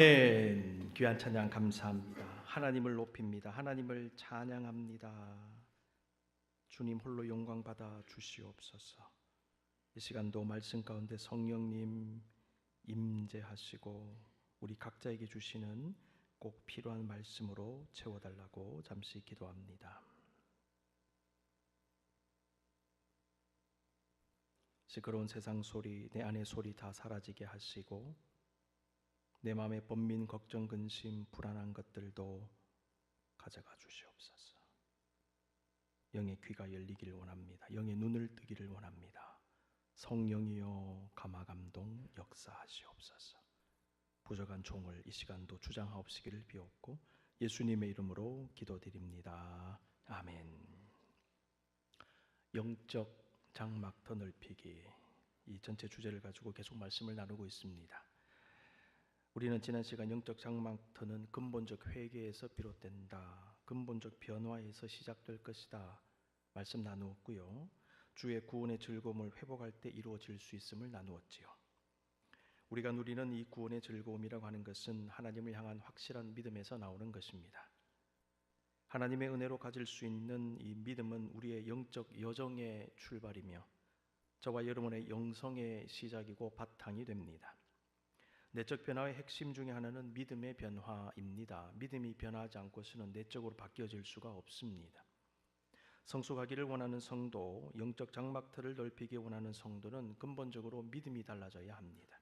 귀한 찬양 감사합니다. 하나님을 높입니다. 하나님을 찬양합니다. 주님 홀로 영광 받아 주시옵소서. 이 시간도 말씀 가운데 성령님 임재하시고 우리 각자에게 주시는 꼭 필요한 말씀으로 채워달라고 잠시 기도합니다. 시끄러운 세상 소리, 내 안의 소리 다 사라지게 하시고 내 마음의 번민, 걱정, 근심, 불안한 것들도 가져가 주시옵소서. 영의 귀가 열리기를 원합니다. 영의 눈을 뜨기를 원합니다. 성령이여 감화감동 역사하시옵소서. 부족한 종을 이 시간도 주장하옵시기를 비옵고 예수님의 이름으로 기도드립니다. 아멘. 영적 장막 더 넓히기, 이 전체 주제를 가지고 계속 말씀을 나누고 있습니다. 우리는 지난 시간 영적 장막터는 근본적 회개에서 비롯된다, 근본적 변화에서 시작될 것이다 말씀 나누었고요. 주의 구원의 즐거움을 회복할 때 이루어질 수 있음을 나누었지요. 우리가 누리는 이 구원의 즐거움이라고 하는 것은 하나님을 향한 확실한 믿음에서 나오는 것입니다. 하나님의 은혜로 가질 수 있는 이 믿음은 우리의 영적 여정의 출발이며 저와 여러분의 영성의 시작이고 바탕이 됩니다. 내적 변화의 핵심 중에 하나는 믿음의 변화입니다. 믿음이 변화하지 않고서는 내적으로 바뀌어질 수가 없습니다. 성숙하기를 원하는 성도, 영적 장막터를 넓히기 원하는 성도는 근본적으로 믿음이 달라져야 합니다.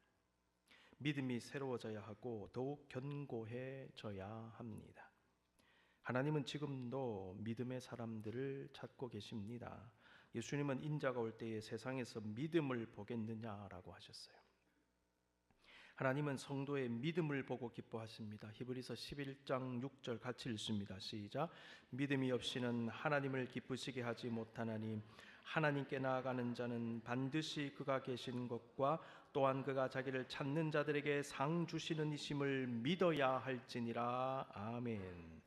믿음이 새로워져야 하고 더욱 견고해져야 합니다. 하나님은 지금도 믿음의 사람들을 찾고 계십니다. 예수님은 인자가 올 때에 세상에서 믿음을 보겠느냐라고 하셨어요. 하나님은 성도의 믿음을 보고 기뻐하십니다. 히브리서 11장 6절 같이 읽습니다. 시작. 믿음이 없이는 하나님을 기쁘시게 하지 못하나니 하나님께 나아가는 자는 반드시 그가 계신 것과 또한 그가 자기를 찾는 자들에게 상 주시는 이심을 믿어야 할지니라. 아멘.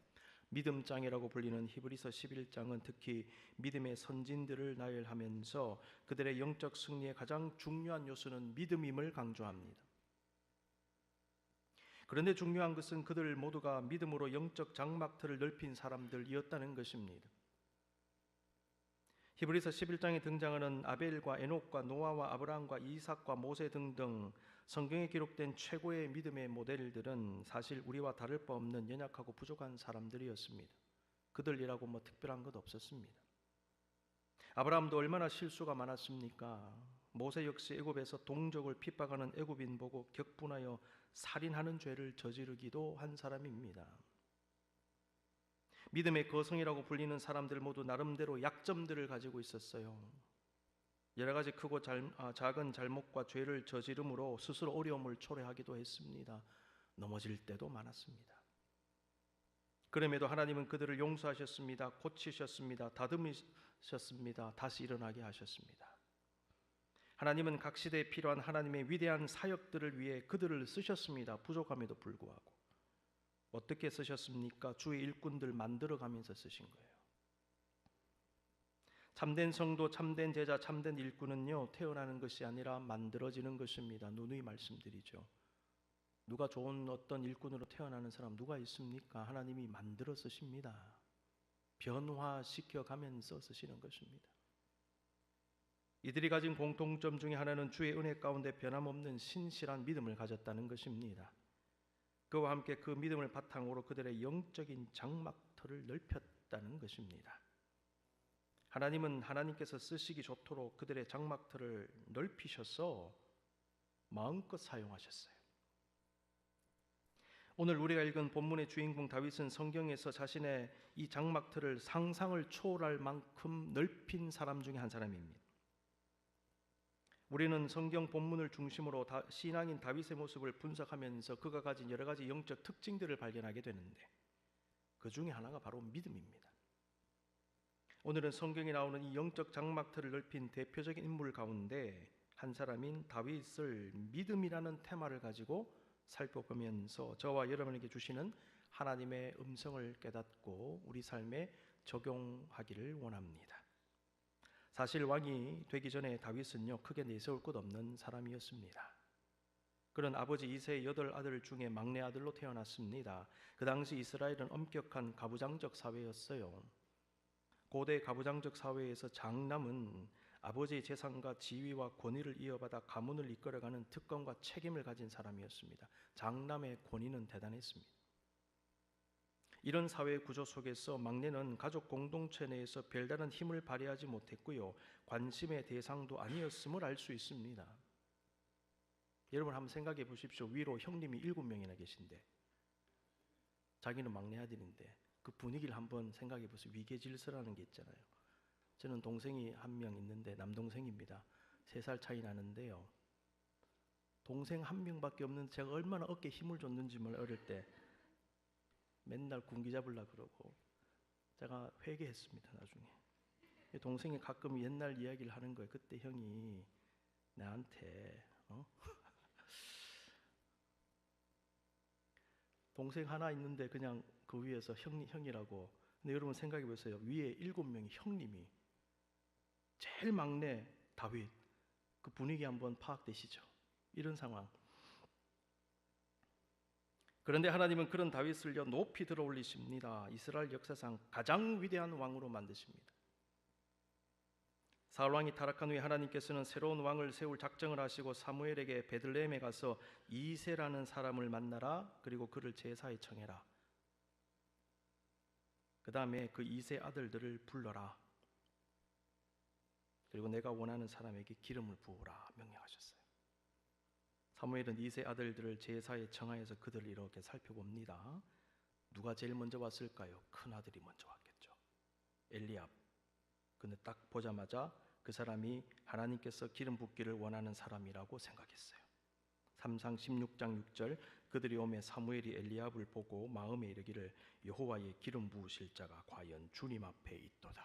믿음장이라고 불리는 히브리서 11장은 특히 믿음의 선진들을 나열하면서 그들의 영적 승리의 가장 중요한 요소는 믿음임을 강조합니다. 그런데 중요한 것은 그들 모두가 믿음으로 영적 장막터를 넓힌 사람들이었다는 것입니다. 히브리서 11장에 등장하는 아벨과 에녹과 노아와 아브라함과 이삭과 모세 등등 성경에 기록된 최고의 믿음의 모델들은 사실 우리와 다를 바 없는 연약하고 부족한 사람들이었습니다. 그들이라고 특별한 것 없었습니다. 아브라함도 얼마나 실수가 많았습니까? 모세 역시 애굽에서 동족을 핍박하는 애굽인 보고 격분하여 살인하는 죄를 저지르기도 한 사람입니다. 믿음의 거성이라고 불리는 사람들 모두 나름대로 약점들을 가지고 있었어요. 여러 가지 크고 작은 잘못과 죄를 저지름으로 스스로 어려움을 초래하기도 했습니다. 넘어질 때도 많았습니다. 그럼에도 하나님은 그들을 용서하셨습니다. 고치셨습니다. 다듬으셨습니다. 다시 일어나게 하셨습니다. 하나님은 각 시대에 필요한 하나님의 위대한 사역들을 위해 그들을 쓰셨습니다. 부족함에도 불구하고. 어떻게 쓰셨습니까? 주의 일꾼들 만들어가면서 쓰신 거예요. 참된 성도, 참된 제자, 참된 일꾼은요, 태어나는 것이 아니라 만들어지는 것입니다. 누누이 말씀드리죠. 누가 좋은 어떤 일꾼으로 태어나는 사람 누가 있습니까? 하나님이 만들어 쓰십니다. 변화시켜 가면서 쓰시는 것입니다. 이들이 가진 공통점 중에 하나는 주의 은혜 가운데 변함없는 신실한 믿음을 가졌다는 것입니다. 그와 함께 그 믿음을 바탕으로 그들의 영적인 장막터를 넓혔다는 것입니다. 하나님은 하나님께서 쓰시기 좋도록 그들의 장막터를 넓히셔서 마음껏 사용하셨어요. 오늘 우리가 읽은 본문의 주인공 다윗은 성경에서 자신의 이 장막터를 상상을 초월할 만큼 넓힌 사람 중에 한 사람입니다. 우리는 성경 본문을 중심으로 신앙인 다윗의 모습을 분석하면서 그가 가진 여러 가지 영적 특징들을 발견하게 되는데 그 중에 하나가 바로 믿음입니다. 오늘은 성경에 나오는 이 영적 장막터를 넓힌 대표적인 인물 가운데 한 사람인 다윗을 믿음이라는 테마를 가지고 살펴보면서 저와 여러분에게 주시는 하나님의 음성을 깨닫고 우리 삶에 적용하기를 원합니다. 사실 왕이 되기 전에 다윗은요 크게 내세울 것 없는 사람이었습니다. 그런 아버지 이새의 8아들 중에 막내 아들로 태어났습니다. 그 당시 이스라엘은 엄격한 가부장적 사회였어요. 고대 가부장적 사회에서 장남은 아버지의 재산과 지위와 권위를 이어받아 가문을 이끌어가는 특권과 책임을 가진 사람이었습니다. 장남의 권위는 대단했습니다. 이런 사회 구조 속에서 막내는 가족 공동체 내에서 별다른 힘을 발휘하지 못했고요, 관심의 대상도 아니었음을 알 수 있습니다. 여러분 한번 생각해 보십시오. 위로 형님이 7명이나 계신데 자기는 막내 아들인데 그 분위기를 한번 생각해 보세요. 위계질서라는 게 있잖아요. 저는 동생이 한 명 있는데 남동생입니다. 3살 차이 나는데요, 동생 한 명밖에 없는데 제가 얼마나 어깨에 힘을 줬는지 몰라요. 어릴 때 맨날 군기 잡으려고 그러고 제가 회개했습니다. 나중에 동생이 가끔 옛날 이야기를 하는 거예요. 그때 형이 나한테 동생 하나 있는데 그냥 그 위에서 형이라고. 근데 여러분 생각해 보세요. 위에 7명이 형님이, 제일 막내 다윗, 그 분위기 한번 파악되시죠? 이런 상황. 그런데 하나님은 그런 다윗을요 높이 들어 올리십니다. 이스라엘 역사상 가장 위대한 왕으로 만드십니다. 사울 왕이 타락한 후에 하나님께서는 새로운 왕을 세울 작정을 하시고 사무엘에게 베들레헴에 가서 이새라는 사람을 만나라, 그리고 그를 제사에 청해라, 그 다음에 그 이새 아들들을 불러라, 그리고 내가 원하는 사람에게 기름을 부으라 명령하셨어요. 사무엘은 이새 아들들을 제사에 청하여서 그들을 이렇게 살펴봅니다. 누가 제일 먼저 왔을까요? 큰 아들이 먼저 왔겠죠. 엘리압. 근데 딱 보자마자 그 사람이 하나님께서 기름 붓기를 원하는 사람이라고 생각했어요. 3상 16장 6절, 그들이 오매 사무엘이 엘리압을 보고 마음에 이르기를 여호와의 기름 부으실 자가 과연 주님 앞에 있도다.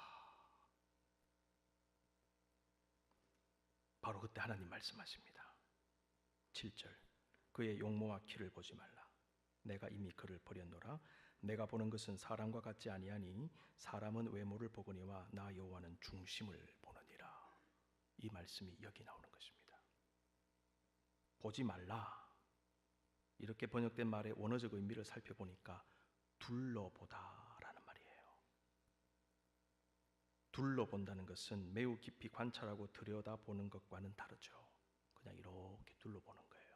바로 그때 하나님 말씀하십니다. 7절, 그의 용모와 키를 보지 말라. 내가 이미 그를 버렸노라. 내가 보는 것은 사람과 같지 아니하니 사람은 외모를 보거니와 나 여호와는 중심을 보느니라. 이 말씀이 여기 나오는 것입니다. 보지 말라, 이렇게 번역된 말의 원어적 의미를 살펴보니까 둘러보다라는 말이에요. 둘러본다는 것은 매우 깊이 관찰하고 들여다보는 것과는 다르죠. 그냥 이렇게 둘러보는 거예요.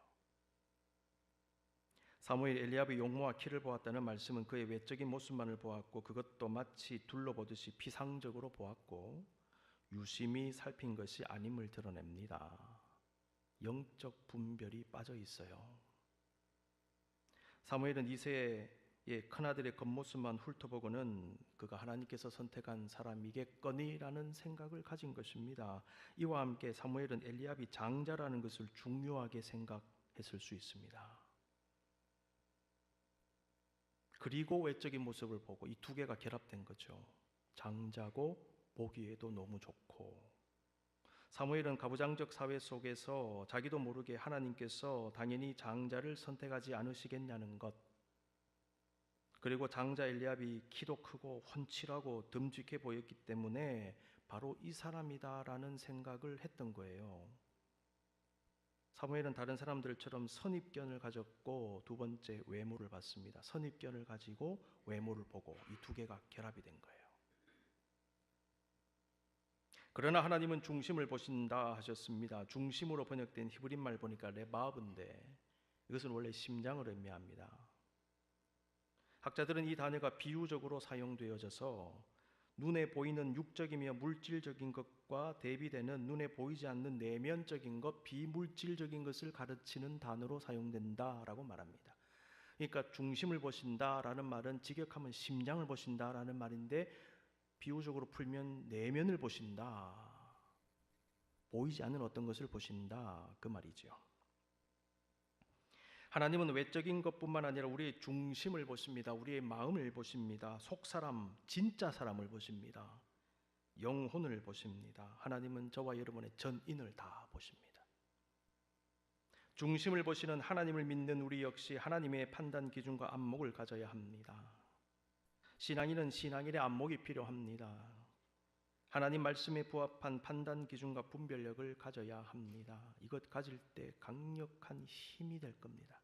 사무엘 엘리압의 용모와 키를 보았다는 말씀은 그의 외적인 모습만을 보았고, 그것도 마치 둘러보듯이 피상적으로 보았고 유심히 살핀 것이 아님을 드러냅니다. 영적 분별이 빠져 있어요. 사무엘은 이새의 큰아들의 겉모습만 훑어보고는 그가 하나님께서 선택한 사람이겠거니라는 생각을 가진 것입니다. 이와 함께 사무엘은 엘리압이 장자라는 것을 중요하게 생각했을 수 있습니다. 그리고 외적인 모습을 보고 이 두 개가 결합된 거죠. 장자고 보기에도 너무 좋고. 사무엘은 가부장적 사회 속에서 자기도 모르게 하나님께서 당연히 장자를 선택하지 않으시겠냐는 것, 그리고 장자 엘리압이 키도 크고 훤칠하고 듬직해 보였기 때문에 바로 이 사람이다라는 생각을 했던 거예요. 사무엘은 다른 사람들처럼 선입견을 가졌고, 두 번째 외모를 봤습니다. 선입견을 가지고 외모를 보고 이 두 개가 결합이 된 거예요. 그러나 하나님은 중심을 보신다 하셨습니다. 중심으로 번역된 히브리 말 보니까 레바브인데 이것은 원래 심장을 의미합니다. 학자들은 이 단어가 비유적으로 사용되어져서 눈에 보이는 육적이며 물질적인 것과 대비되는 눈에 보이지 않는 내면적인 것, 비물질적인 것을 가르치는 단어로 사용된다라고 말합니다. 그러니까 중심을 보신다라는 말은 직역하면 심장을 보신다라는 말인데, 비유적으로 풀면 내면을 보신다, 보이지 않는 어떤 것을 보신다, 그 말이죠. 하나님은 외적인 것뿐만 아니라 우리의 중심을 보십니다. 우리의 마음을 보십니다. 속사람, 진짜 사람을 보십니다. 영혼을 보십니다. 하나님은 저와 여러분의 전인을 다 보십니다. 중심을 보시는 하나님을 믿는 우리 역시 하나님의 판단 기준과 안목을 가져야 합니다. 신앙인은 신앙인의 안목이 필요합니다. 하나님 말씀에 부합한 판단 기준과 분별력을 가져야 합니다. 이것 가질 때 강력한 힘이 될 겁니다.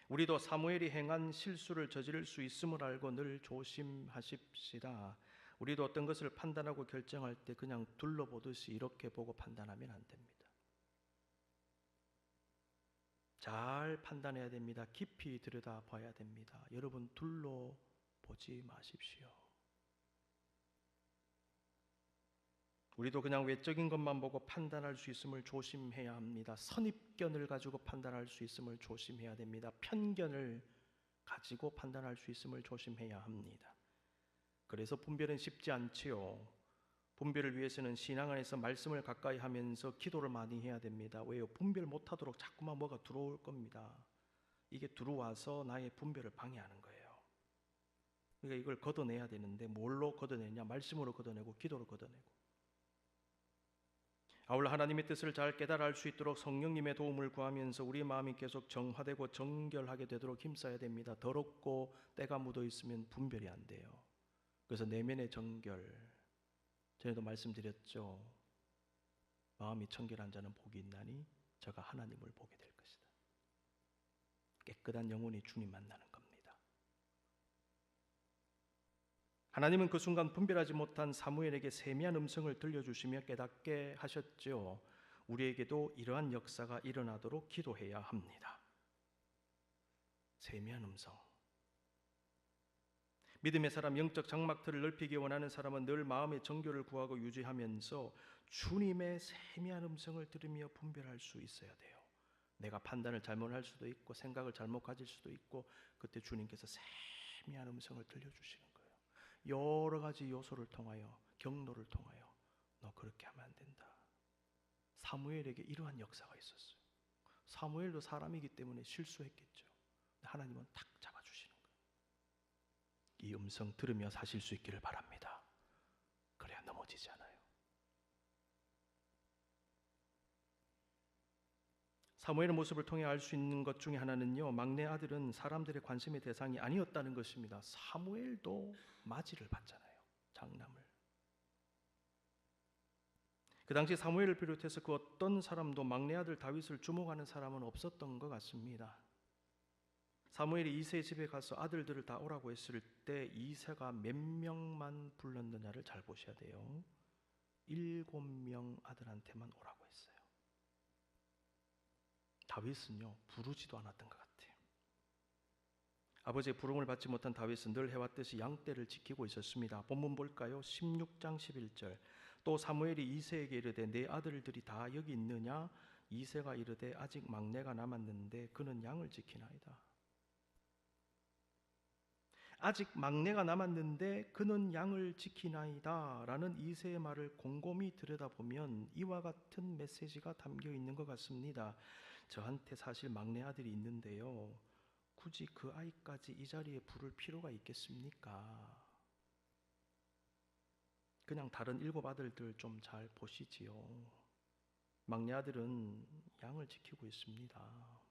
우리도 사무엘이 행한 실수를 저지를 수 있음을 알고 늘 조심하십시다. 우리도 어떤 것을 판단하고 결정할 때 그냥 둘러보듯이 이렇게 보고 판단하면 안 됩니다. 잘 판단해야 됩니다. 깊이 들여다봐야 됩니다. 여러분, 둘러보지 마십시오. 우리도 그냥 외적인 것만 보고 판단할 수 있음을 조심해야 합니다. 선입견을 가지고 판단할 수 있음을 조심해야 됩니다. 편견을 가지고 판단할 수 있음을 조심해야 합니다. 그래서 분별은 쉽지 않지요. 분별을 위해서는 신앙 안에서 말씀을 가까이 하면서 기도를 많이 해야 됩니다. 왜요? 분별 못하도록 자꾸만 뭐가 들어올 겁니다. 이게 들어와서 나의 분별을 방해하는 거예요. 그러니까 이걸 걷어내야 되는데 뭘로 걷어내냐? 말씀으로 걷어내고 기도로 걷어내고. 아울러 하나님의 뜻을 잘 깨달아 알 수 있도록 성령님의 도움을 구하면서 우리의 마음이 계속 정화되고 정결하게 되도록 힘써야 됩니다. 더럽고 때가 묻어 있으면 분별이 안 돼요. 그래서 내면의 정결, 전에도 말씀드렸죠. 마음이 청결한 자는 복이 있나니 저가 하나님을 보게 될 것이다. 깨끗한 영혼이 주님 만나는 겁니다. 하나님은 그 순간 분별하지 못한 사무엘에게 세미한 음성을 들려주시며 깨닫게 하셨죠. 우리에게도 이러한 역사가 일어나도록 기도해야 합니다. 세미한 음성. 믿음의 사람, 영적 장막틀을 넓히기 원하는 사람은 늘 마음의 정결을 구하고 유지하면서 주님의 세미한 음성을 들으며 분별할 수 있어야 돼요. 내가 판단을 잘못할 수도 있고 생각을 잘못 가질 수도 있고, 그때 주님께서 세미한 음성을 들려주시는 거예요. 여러 가지 요소를 통하여, 경로를 통하여 너 그렇게 하면 안 된다. 사무엘에게 이러한 역사가 있었어요. 사무엘도 사람이기 때문에 실수했겠죠. 하나님은 탁 잡아주시는 거예요. 이 음성 들으며 사실 수 있기를 바랍니다. 그래야 넘어지지 않아요. 사무엘의 모습을 통해 알 수 있는 것 중에 하나는요, 막내 아들은 사람들의 관심의 대상이 아니었다는 것입니다. 사무엘도 맞이를 받잖아요. 장남을. 그 당시 사무엘을 비롯해서 그 어떤 사람도 막내 아들 다윗을 주목하는 사람은 없었던 것 같습니다. 사무엘이 이새의 집에 가서 아들들을 다 오라고 했을 때 이새가 몇 명만 불렀느냐를 잘 보셔야 돼요. 7명 아들한테만 오라고 했어요. 다윗은요, 부르지도 않았던 것 같아요. 아버지의 부름을 받지 못한 다윗은 늘 해왔듯이 양떼를 지키고 있었습니다. 본문 볼까요? 16장 11절. 또 사무엘이 이새에게 이르되 내 아들들이 다 여기 있느냐? 이새가 이르되 아직 막내가 남았는데 그는 양을 지키나이다. 아직 막내가 남았는데 그는 양을 지키나이다 라는 이새의 말을 곰곰이 들여다보면 이와 같은 메시지가 담겨 있는 것 같습니다. 저한테 사실 막내 아들이 있는데요, 굳이 그 아이까지 이 자리에 부를 필요가 있겠습니까? 그냥 다른 7 아들들 좀 잘 보시지요. 막내 아들은 양을 지키고 있습니다.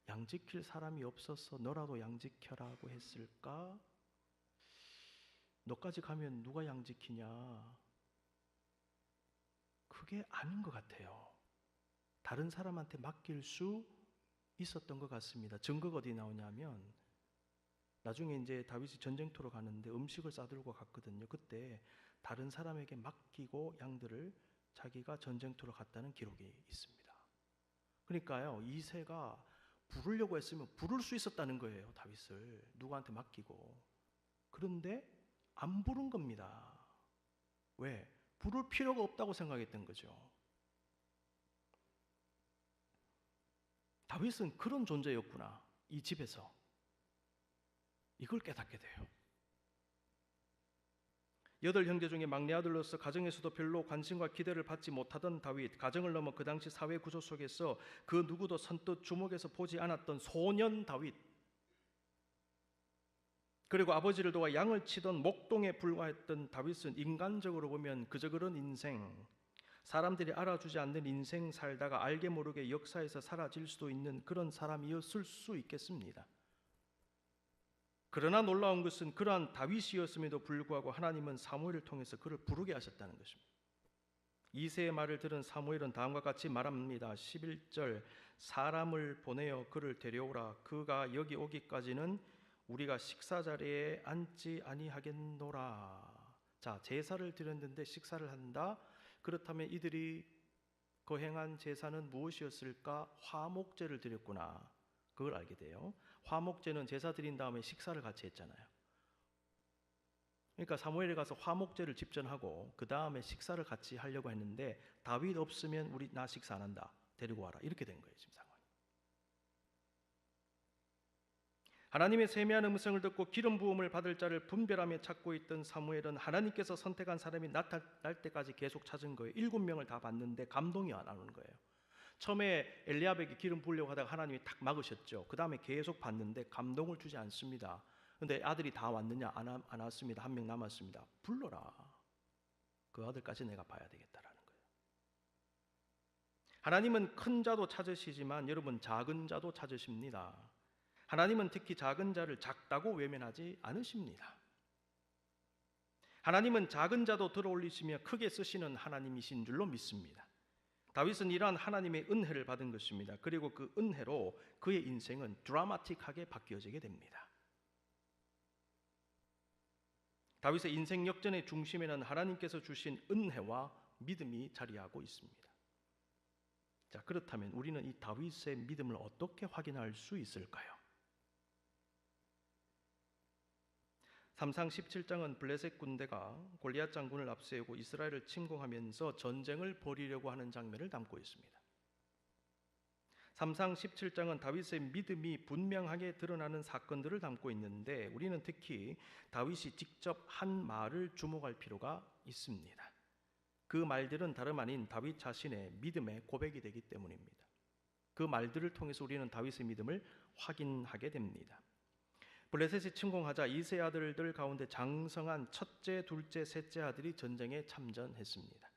양 지킬 사람이 없어서 너라도 양 지켜라고 했을까? 너까지 가면 누가 양 지키냐? 그게 아닌 것 같아요. 다른 사람한테 맡길 수 있었던 것 같습니다. 증거가 어디 나오냐면, 나중에 이제 다윗이 전쟁터로 가는데 음식을 싸들고 갔거든요. 그때 다른 사람에게 맡기고 양들을 자기가 전쟁터로 갔다는 기록이 있습니다. 그러니까요, 이새가 부르려고 했으면 부를 수 있었다는 거예요. 다윗을 누구한테 맡기고. 그런데 안 부른 겁니다. 왜? 부를 필요가 없다고 생각했던 거죠. 다윗은 그런 존재였구나, 이 집에서. 이걸 깨닫게 돼요. 8 형제 중에 막내 아들로서 가정에서도 별로 관심과 기대를 받지 못하던 다윗, 가정을 넘어 그 당시 사회 구조 속에서 그 누구도 선뜻 주목해서 보지 않았던 소년 다윗, 그리고 아버지를 도와 양을 치던 목동에 불과했던 다윗은 인간적으로 보면 그저 그런 인생, 사람들이 알아주지 않는 인생 살다가 알게 모르게 역사에서 사라질 수도 있는 그런 사람이었을 수 있겠습니다. 그러나 놀라운 것은 그러한 다윗이었음에도 불구하고 하나님은 사무엘을 통해서 그를 부르게 하셨다는 것입니다. 이새의 말을 들은 사무엘은 다음과 같이 말합니다. 11절, 사람을 보내어 그를 데려오라. 그가 여기 오기까지는 우리가 식사 자리에 앉지 아니하겠노라. 자, 제사를 드렸는데 식사를 한다. 그렇다면 이들이 거행한 제사는 무엇이었을까? 화목제를 드렸구나. 그걸 알게 돼요. 화목제는 제사 드린 다음에 식사를 같이 했잖아요. 그러니까 사무엘에 가서 화목제를 집전하고 그 다음에 식사를 같이 하려고 했는데 다윗 없으면 나 식사 안 한다. 데리고 와라. 이렇게 된 거예요. 지금 상황이. 하나님의 세미한 음성을 듣고 기름 부음을 받을 자를 분별하며 찾고 있던 사무엘은 하나님께서 선택한 사람이 나타날 때까지 계속 찾은 거예요. 7명을 다 봤는데 감동이 안 오는 거예요. 처음에 엘리야에게 기름 부으려고 하다가 하나님이 탁 막으셨죠. 그 다음에 계속 봤는데 감동을 주지 않습니다. 근데 아들이 다 왔느냐? 안 왔습니다. 한 명 남았습니다. 불러라. 그 아들까지 내가 봐야 되겠다라는 거예요. 하나님은 큰 자도 찾으시지만 여러분 작은 자도 찾으십니다. 하나님은 특히 작은 자를 작다고 외면하지 않으십니다. 하나님은 작은 자도 들어올리시며 크게 쓰시는 하나님이신 줄로 믿습니다. 다윗은 이러한 하나님의 은혜를 받은 것입니다. 그리고 그 은혜로 그의 인생은 드라마틱하게 바뀌어지게 됩니다. 다윗의 인생 역전의 중심에는 하나님께서 주신 은혜와 믿음이 자리하고 있습니다. 자, 그렇다면 우리는 이 다윗의 믿음을 어떻게 확인할 수 있을까요? 3상 17장은 블레셋 군대가 골리앗 장군을 앞세우고 이스라엘을 침공하면서 전쟁을 벌이려고 하는 장면을 담고 있습니다. 3상 17장은 다윗의 믿음이 분명하게 드러나는 사건들을 담고 있는데 우리는 특히 다윗이 직접 한 말을 주목할 필요가 있습니다. 그 말들은 다름 아닌 다윗 자신의 믿음의 고백이 되기 때문입니다. 그 말들을 통해서 우리는 다윗의 믿음을 확인하게 됩니다. 블레셋이 침공하자 이세 아들들 가운데 장성한 첫째, 둘째, 셋째 아들이 전쟁에 참전했습니다.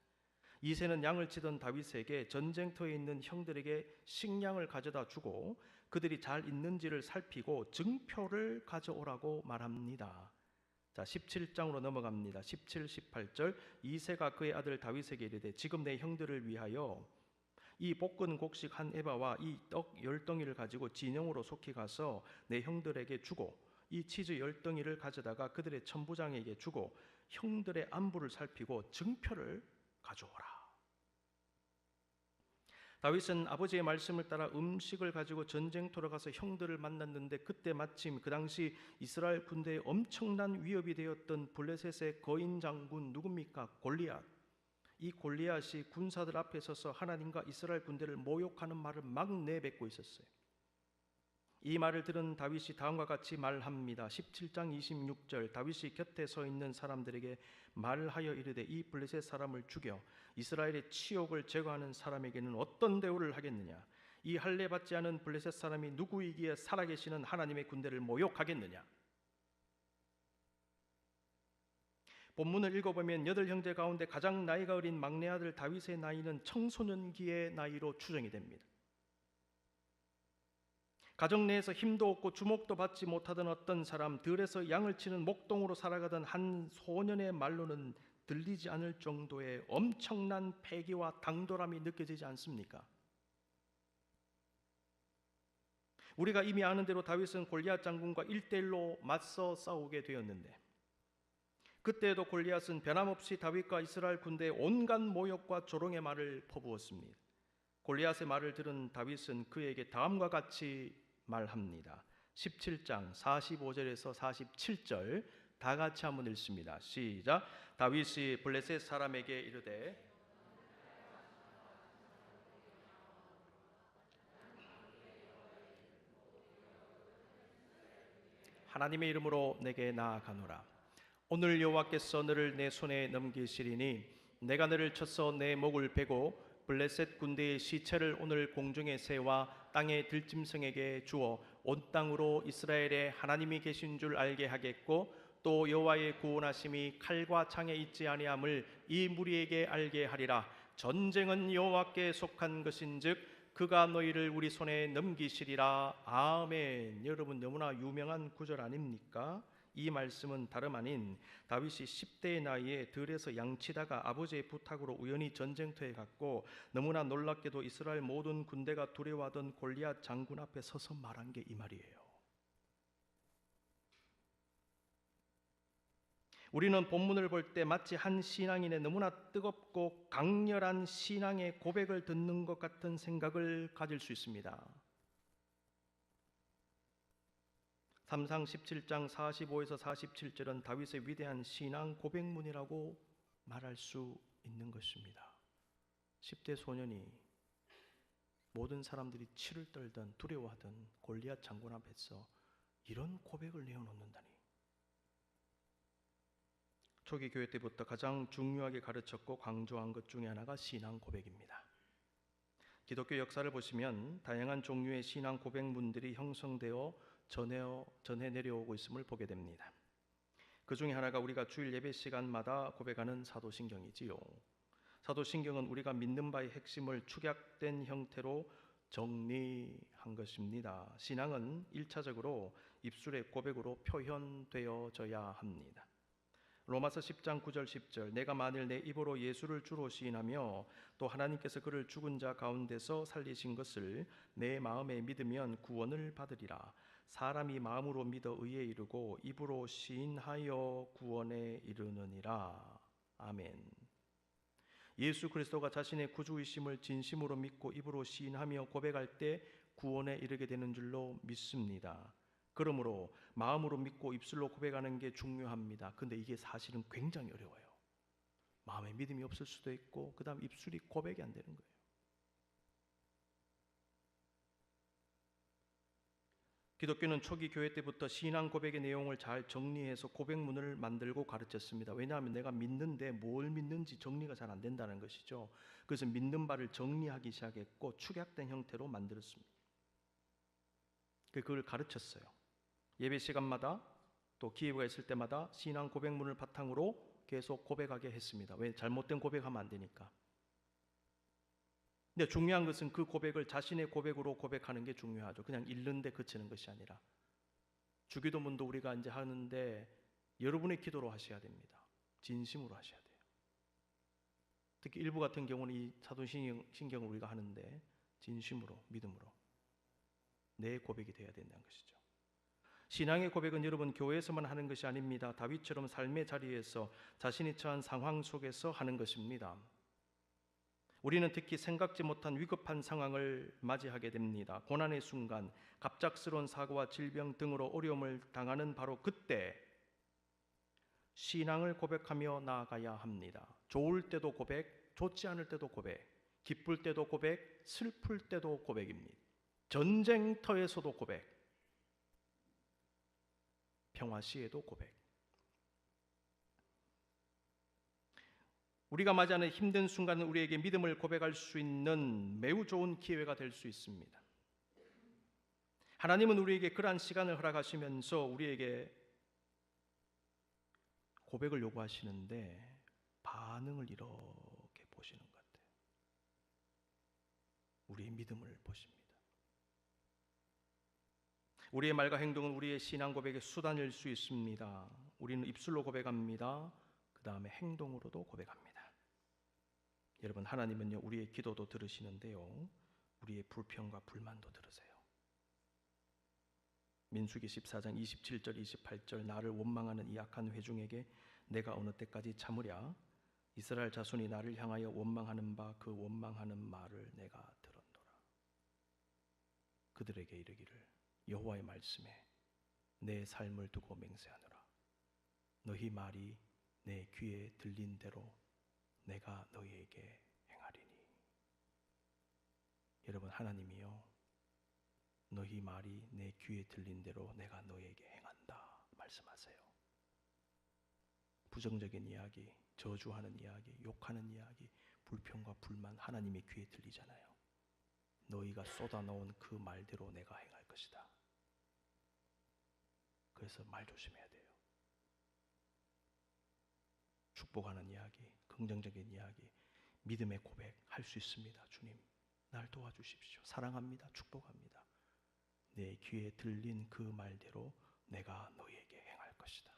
이세는 양을 치던 다윗에게 전쟁터에 있는 형들에게 식량을 가져다 주고 그들이 잘 있는지를 살피고 증표를 가져오라고 말합니다. 자, 17장으로 넘어갑니다. 17, 18절. 이세가 그의 아들 다윗에게 이르되 지금 내 형들을 위하여 이 볶은 곡식 한 에바와 이 떡 10덩이를 가지고 진영으로 속히 가서 내 형들에게 주고 이 치즈 10덩이를 가져다가 그들의 천부장에게 주고 형들의 안부를 살피고 증표를 가져오라. 다윗은 아버지의 말씀을 따라 음식을 가지고 전쟁터로 가서 형들을 만났는데 그때 마침 그 당시 이스라엘 군대에 엄청난 위협이 되었던 블레셋의 거인 장군 누굽니까? 골리앗. 이 골리앗이 군사들 앞에 서서 하나님과 이스라엘 군대를 모욕하는 말을 막 내뱉고 있었어요. 이 말을 들은 다윗이 다음과 같이 말합니다. 17장 26절. 다윗이 곁에 서 있는 사람들에게 말하여 이르되 이 블레셋 사람을 죽여 이스라엘의 치욕을 제거하는 사람에게는 어떤 대우를 하겠느냐? 이 할례 받지 않은 블레셋 사람이 누구이기에 살아계시는 하나님의 군대를 모욕하겠느냐? 본문을 읽어보면 8형제 가운데 가장 나이가 어린 막내 아들 다윗의 나이는 청소년기의 나이로 추정이 됩니다. 가정 내에서 힘도 없고 주목도 받지 못하던 어떤 사람, 들에서 양을 치는 목동으로 살아가던 한 소년의 말로는 들리지 않을 정도의 엄청난 패기와 당돌함이 느껴지지 않습니까? 우리가 이미 아는 대로 다윗은 골리앗 장군과 1대1로 맞서 싸우게 되었는데 그때에도 골리앗은 변함없이 다윗과 이스라엘 군대에 온갖 모욕과 조롱의 말을 퍼부었습니다. 골리앗의 말을 들은 다윗은 그에게 다음과 같이 말합니다. 17장 45절에서 47절 다 같이 한번 읽습니다. 시작. 다윗이 블레셋 사람에게 이르되 하나님의 이름으로 내게 나아가노라. 오늘 여호와께서 너를 내 손에 넘기시리니 내가 너를 쳐서 내 목을 베고 블레셋 군대의 시체를 오늘 공중에 세와 땅의 들짐승에게 주어 온 땅으로 이스라엘의 하나님이 계신 줄 알게 하겠고 또 여호와의 구원하심이 칼과 창에 있지 아니함을 이 무리에게 알게 하리라. 전쟁은 여호와께 속한 것인즉 그가 너희를 우리 손에 넘기시리라. 아멘. 여러분, 너무나 유명한 구절 아닙니까? 이 말씀은 다름 아닌 다윗이 10대의 나이에 들에서 양치다가 아버지의 부탁으로 우연히 전쟁터에 갔고 너무나 놀랍게도 이스라엘 모든 군대가 두려워하던 골리앗 장군 앞에 서서 말한 게 이 말이에요. 우리는 본문을 볼 때 마치 한 신앙인의 너무나 뜨겁고 강렬한 신앙의 고백을 듣는 것 같은 생각을 가질 수 있습니다. 3상 17장 45에서 47절은 다윗의 위대한 신앙 고백문이라고 말할 수 있는 것입니다. 10대 소년이 모든 사람들이 치를 떨던 두려워하던 골리앗 장군 앞에서 이런 고백을 내어놓는다니. 초기 교회 때부터 가장 중요하게 가르쳤고 강조한 것 중에 하나가 신앙 고백입니다. 기독교 역사를 보시면 다양한 종류의 신앙 고백문들이 형성되어 전해 내려오고 있음을 보게 됩니다. 그 중에 하나가 우리가 주일 예배 시간마다 고백하는 사도신경이지요. 사도신경은 우리가 믿는 바의 핵심을 축약된 형태로 정리한 것입니다. 신앙은 1차적으로 입술의 고백으로 표현되어져야 합니다. 로마서 10장 9절 10절 내가 만일 내 입으로 예수를 주로 시인하며 또 하나님께서 그를 죽은 자 가운데서 살리신 것을 내 마음에 믿으면 구원을 받으리라. 사람이 마음으로 믿어 의에 이르고 입으로 시인하여 구원에 이르느니라. 아멘. 예수 그리스도가 자신의 구주이심을 진심으로 믿고 입으로 시인하며 고백할 때 구원에 이르게 되는 줄로 믿습니다. 그러므로 마음으로 믿고 입술로 고백하는 게 중요합니다. 근데 이게 사실은 굉장히 어려워요. 마음에 믿음이 없을 수도 있고 그 다음 입술이 고백이 안 되는 거예요. 기독교는 초기 교회 때부터 신앙 고백의 내용을 잘 정리해서 고백문을 만들고 가르쳤습니다. 왜냐하면 내가 믿는데 뭘 믿는지 정리가 잘 안 된다는 것이죠. 그래서 믿는 바를 정리하기 시작했고 축약된 형태로 만들었습니다. 그걸 가르쳤어요. 예배 시간마다 또 기회가 있을 때마다 신앙 고백문을 바탕으로 계속 고백하게 했습니다. 왜? 잘못된 고백하면 안 되니까. 근데 중요한 것은 그 고백을 자신의 고백으로 고백하는 게 중요하죠. 그냥 읽는데 그치는 것이 아니라. 주기도문도 우리가 이제 하는데 여러분의 기도로 하셔야 됩니다. 진심으로 하셔야 돼요. 특히 일부 같은 경우는 이 사도신경을 우리가 하는데 진심으로, 믿음으로 내 고백이 되어야 된다는 것이죠. 신앙의 고백은 여러분 교회에서만 하는 것이 아닙니다. 다윗처럼 삶의 자리에서 자신이 처한 상황 속에서 하는 것입니다. 우리는 특히 생각지 못한 위급한 상황을 맞이하게 됩니다. 고난의 순간, 갑작스러운 사고와 질병 등으로 어려움을 당하는 바로 그때 신앙을 고백하며 나아가야 합니다. 좋을 때도 고백, 좋지 않을 때도 고백, 기쁠 때도 고백, 슬플 때도 고백입니다. 전쟁터에서도 고백, 평화 시에도 고백. 우리가 맞이하는 힘든 순간은 우리에게 믿음을 고백할 수 있는 매우 좋은 기회가 될 수 있습니다. 하나님은 우리에게 그러한 시간을 허락하시면서 우리에게 고백을 요구하시는데 반응을 이렇게 보시는 것 같아요. 우리의 믿음을 보십니다. 우리의 말과 행동은 우리의 신앙 고백의 수단일 수 있습니다. 우리는 입술로 고백합니다. 그 다음에 행동으로도 고백합니다. 여러분, 하나님은요 우리의 기도도 들으시는데요 우리의 불평과 불만도 들으세요. 민수기 14장 27절 28절 나를 원망하는 이 악한 회중에게 내가 어느 때까지 참으랴. 이스라엘 자손이 나를 향하여 원망하는 바 그 원망하는 말을 내가 들었노라. 그들에게 이르기를 여호와의 말씀에 내 삶을 두고 맹세하노라. 너희 말이 내 귀에 들린 대로 내가 너희에게 행하리니. 여러분, 하나님이요 너희 말이 내 귀에 들린 대로 내가 너희에게 행한다 말씀하세요. 부정적인 이야기, 저주하는 이야기, 욕하는 이야기, 불평과 불만 하나님의 귀에 들리잖아요. 너희가 쏟아놓은 그 말대로 내가 행할 것이다. 그래서 말 조심해야 돼요. 축복하는 이야기, 긍정적인 이야기, 믿음의 고백 할 수 있습니다. 주님, 날 도와주십시오. 사랑합니다. 축복합니다. 내 귀에 들린 그 말대로 내가 너에게 행할 것이다.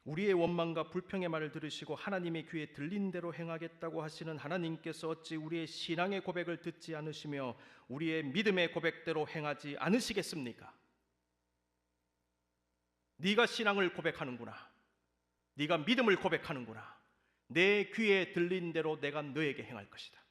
우리의 원망과 불평의 말을 들으시고 하나님의 귀에 들린 대로 행하겠다고 하시는 하나님께서 어찌 우리의 신앙의 고백을 듣지 않으시며 우리의 믿음의 고백대로 행하지 않으시겠습니까? 네가 신앙을 고백하는구나. 네가 믿음을 고백하는구나. 내 귀에 들린 대로 내가 너에게 행할 것이다.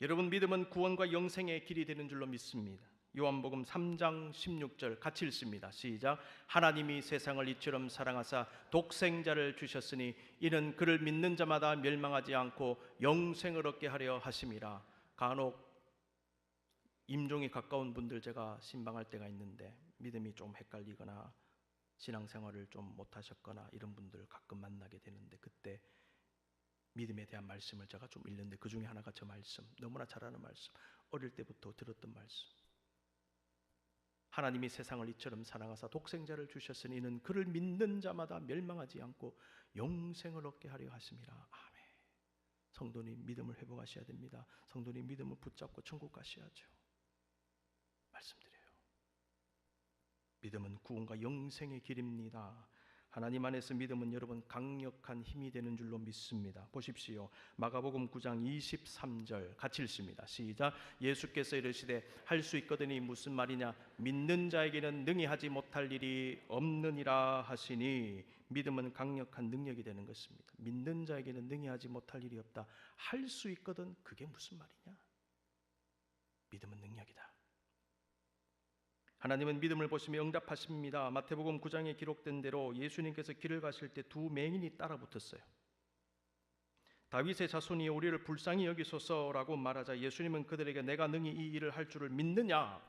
여러분, 믿음은 구원과 영생의 길이 되는 줄로 믿습니다. 요한복음 3장 16절 같이 읽습니다. 시작. 하나님이 세상을 이처럼 사랑하사 독생자를 주셨으니 이는 그를 믿는 자마다 멸망하지 않고 영생을 얻게 하려 하심이라. 간혹 임종이 가까운 분들 제가 신방할 때가 있는데 믿음이 좀 헷갈리거나 신앙생활을 좀 못하셨거나 이런 분들 가끔 만나게 되는데 그때 믿음에 대한 말씀을 제가 좀 읽는데 그 중에 하나가 저 말씀, 너무나 잘 아는 말씀, 어릴 때부터 들었던 말씀. 하나님이 세상을 이처럼 사랑하사 독생자를 주셨으니 이는 그를 믿는 자마다 멸망하지 않고 영생을 얻게 하려 하심이라. 아멘. 성도님 믿음을 회복하셔야 됩니다. 성도님 믿음을 붙잡고 천국 가셔야죠. 말씀드려요. 믿음은 구원과 영생의 길입니다. 하나님 안에서 믿음은 여러분 강력한 힘이 되는 줄로 믿습니다. 보십시오. 마가복음 9장 23절 같이 읽습니다. 시작. 예수께서 이르시되 할 수 있거든이 무슨 말이냐? 믿는 자에게는 능히 하지 못할 일이 없느니라 하시니 믿음은 강력한 능력이 되는 것입니다. 믿는 자에게는 능히 하지 못할 일이 없다. 할 수 있거든. 그게 무슨 말이냐? 믿음은 능력이다. 하나님은 믿음을 보시며 응답하십니다. 마태복음 9장에 기록된 대로 예수님께서 길을 가실 때 두 맹인이 따라 붙었어요. 다윗의 자손이 우리를 불쌍히 여기소서라고 말하자 예수님은 그들에게 내가 능히 이 일을 할 줄을 믿느냐?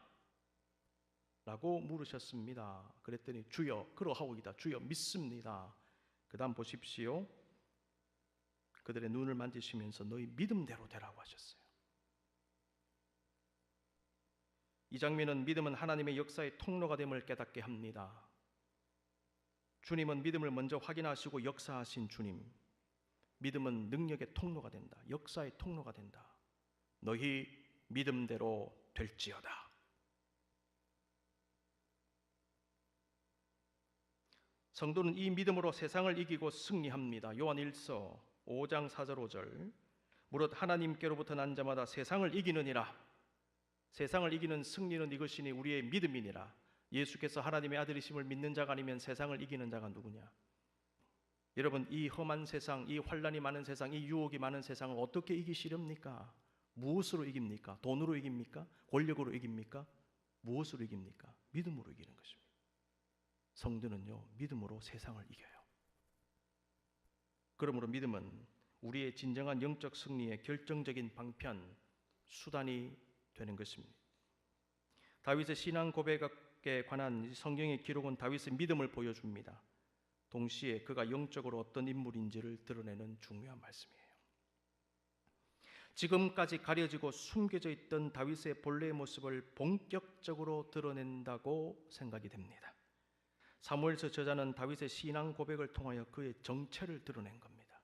라고 물으셨습니다. 그랬더니 주여 그러하오이다. 주여 믿습니다. 그 다음 보십시오. 그들의 눈을 만지시면서 너희 믿음대로 되라고 하셨어요. 이 장면은 믿음은 하나님의 역사의 통로가 됨을 깨닫게 합니다. 주님은 믿음을 먼저 확인하시고 역사하신 주님. 믿음은 능력의 통로가 된다. 역사의 통로가 된다. 너희 믿음대로 될지어다. 성도는 이 믿음으로 세상을 이기고 승리합니다. 요한 1서 5장 4절 5절 무릇 하나님께로부터 난 자마다 세상을 이기느니라. 세상을 이기는 승리는 이것이니 우리의 믿음이니라. 예수께서 하나님의 아들이심을 믿는 자가 아니면 세상을 이기는 자가 누구냐? 여러분, 이 험한 세상, 이 환난이 많은 세상, 이 유혹이 많은 세상을 어떻게 이기시렵니까? 무엇으로 이깁니까? 돈으로 이깁니까? 권력으로 이깁니까? 무엇으로 이깁니까? 믿음으로 이기는 것입니다. 성도는요, 믿음으로 세상을 이겨요. 그러므로 믿음은 우리의 진정한 영적 승리의 결정적인 방편, 수단이 되는 것입니다. 다윗의 신앙 고백에 관한 성경의 기록은 다윗의 믿음을 보여줍니다. 동시에 그가 영적으로 어떤 인물인지를 드러내는 중요한 말씀이에요. 지금까지 가려지고 숨겨져 있던 다윗의 본래의 모습을 본격적으로 드러낸다고 생각이 됩니다. 사무엘서 저자는 다윗의 신앙 고백을 통하여 그의 정체를 드러낸 겁니다.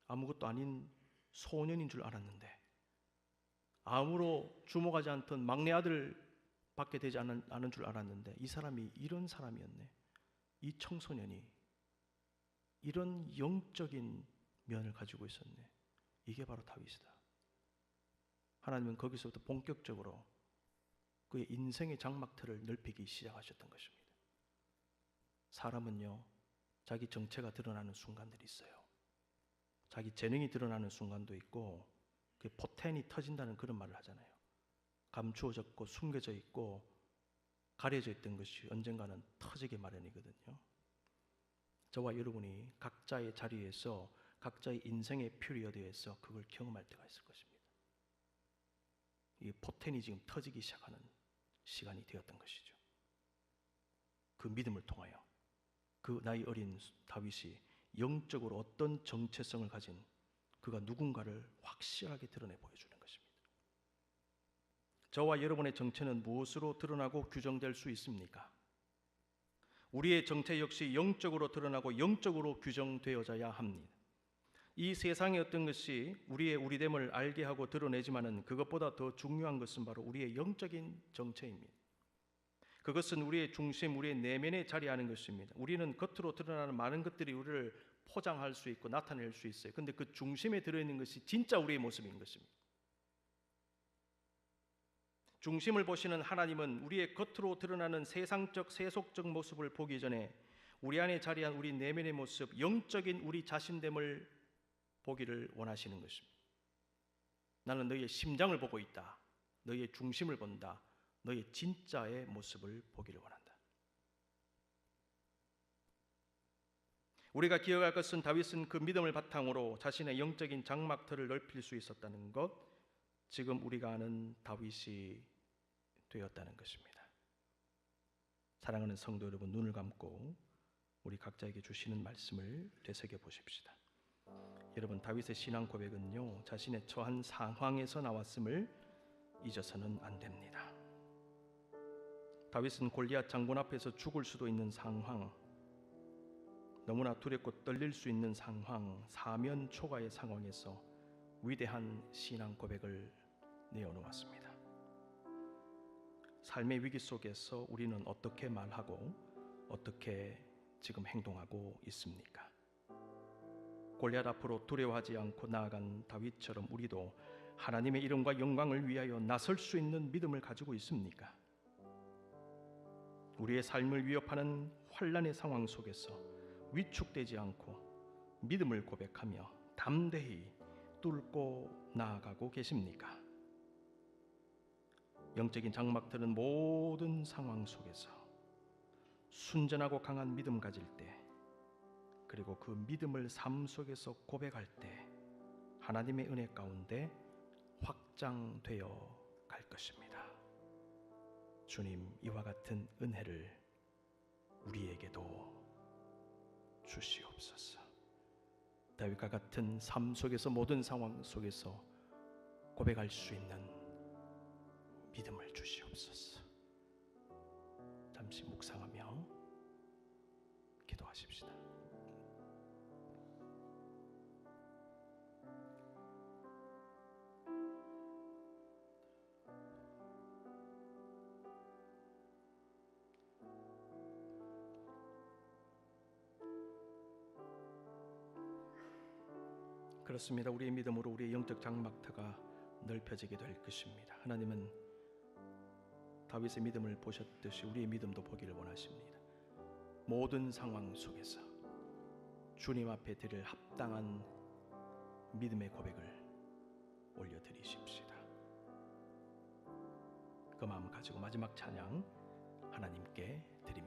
아무것도 아닌 소년인 줄 알았는데 아무로 주목하지 않던 막내 아들 밖에 되지 않은 줄 알았는데 이 사람이 이런 사람이었네. 이 청소년이 이런 영적인 면을 가지고 있었네. 이게 바로 다윗이다. 하나님은 거기서부터 본격적으로 그의 인생의 장막틀을 넓히기 시작하셨던 것입니다. 사람은요, 자기 정체가 드러나는 순간들이 있어요. 자기 재능이 드러나는 순간도 있고 그 포텐이 터진다는 그런 말을 하잖아요. 감추어졌고 숨겨져 있고 가려져 있던 것이 언젠가는 터지기 마련이거든요. 저와 여러분이 각자의 자리에서 각자의 인생의 피리어드에서 그걸 경험할 때가 있을 것입니다. 이 포텐이 지금 터지기 시작하는 시간이 되었던 것이죠. 그 믿음을 통하여 그 나이 어린 다윗이 영적으로 어떤 정체성을 가진 그가 누군가를 확실하게 드러내 보여주는 것입니다. 저와 여러분의 정체는 무엇으로 드러나고 규정될 수 있습니까? 우리의 정체 역시 영적으로 드러나고 영적으로 규정되어져야 합니다. 이 세상의 어떤 것이 우리의 우리됨을 알게 하고 드러내지만은 그것보다 더 중요한 것은 바로 우리의 영적인 정체입니다. 그것은 우리의 중심, 우리의 내면에 자리하는 것입니다. 우리는 겉으로 드러나는 많은 것들이 우리를 포장할 수 있고 나타낼 수 있어요. 근데 그 중심에 들어있는 것이 진짜 우리의 모습인 것입니다. 중심을 보시는 하나님은 우리의 겉으로 드러나는 세상적, 세속적 모습을 보기 전에 우리 안에 자리한 우리 내면의 모습, 영적인 우리 자신됨을 보기를 원하시는 것입니다. 나는 너희의 심장을 보고 있다. 너희의 중심을 본다. 너희의 진짜의 모습을 보기를 원한다. 우리가 기억할 것은 다윗은 그 믿음을 바탕으로 자신의 영적인 장막터를 넓힐 수 있었다는 것, 지금 우리가 아는 다윗이 되었다는 것입니다. 사랑하는 성도 여러분, 눈을 감고 우리 각자에게 주시는 말씀을 되새겨 보십시다. 여러분, 다윗의 신앙 고백은요, 자신의 처한 상황에서 나왔음을 잊어서는 안 됩니다. 다윗은 골리앗 장군 앞에서 죽을 수도 있는 상황, 너무나 두렵고 떨릴 수 있는 상황, 사면 초가의 상황에서 위대한 신앙 고백을 내어놓았습니다. 삶의 위기 속에서 우리는 어떻게 말하고 어떻게 지금 행동하고 있습니까? 골리앗 앞으로 두려워하지 않고 나아간 다윗처럼 우리도 하나님의 이름과 영광을 위하여 나설 수 있는 믿음을 가지고 있습니까? 우리의 삶을 위협하는 환난의 상황 속에서 위축되지 않고 믿음을 고백하며 담대히 뚫고 나아가고 계십니까? 영적인 장막들은 모든 상황 속에서 순전하고 강한 믿음 가질 때, 그리고 그 믿음을 삶 속에서 고백할 때 하나님의 은혜 가운데 확장되어 갈 것입니다. 주님, 이와 같은 은혜를 우리에게도 주시옵소서. 다윗과 같은 삶 속에서 모든 상황 속에서 고백할 수 있는 믿음을 주시옵소서. 잠시 묵상하며 기도하십시다. 그렇습니다. 우리의 믿음으로 우리의 영적 장막터가 넓혀지게 될 것입니다. 하나님은 다윗의 믿음을 보셨듯이 우리의 믿음도 보기를 원하십니다. 모든 상황 속에서 주님 앞에 드릴 합당한 믿음의 고백을 올려드리십시다. 그 마음 가지고 마지막 찬양 하나님께 드립니다.